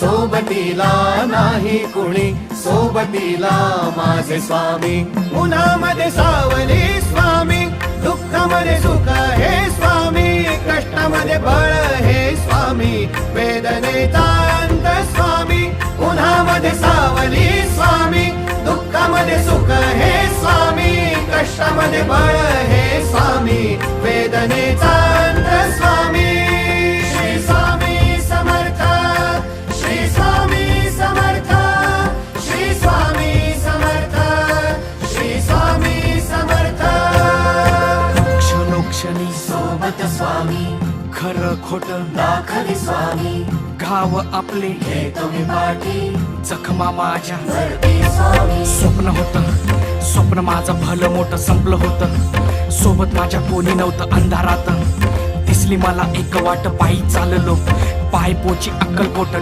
सोबतीला नाही कुणी, सोबतीला माझे स्वामी. उन्हामध्ये सावली स्वामी, दुःखामध्ये सुख हे स्वामी, कष्टामध्ये बळ हे स्वामी, वेदनेचा अंत स्वामी. उन्हामध्ये सावली स्वामी, दुःखामध्ये सुख हे स्वामी, कष्टामध्ये बळ हे स्वामी, वेदनेचा अंत स्वामी. श्री स्वामी समर्थ, श्री स्वामी समर्थ, श्री स्वामी समर्थ, श्री स्वामी समर्थ. क्षणोक्षणी सोबत स्वामी, खरं खोट दाखली स्वामी, गाव आपले हे तुम्ही पाठी जखमा माझ्या. वरती स्वामी. स्वप्न होतं, स्वप्न माझं भलं मोठं संपलं होतं. सोबत माझ्या कोणी नव्हतं अंधारात. दिसली मला एक वाट, पायी चाललो पाय पोची अक्कलकोट.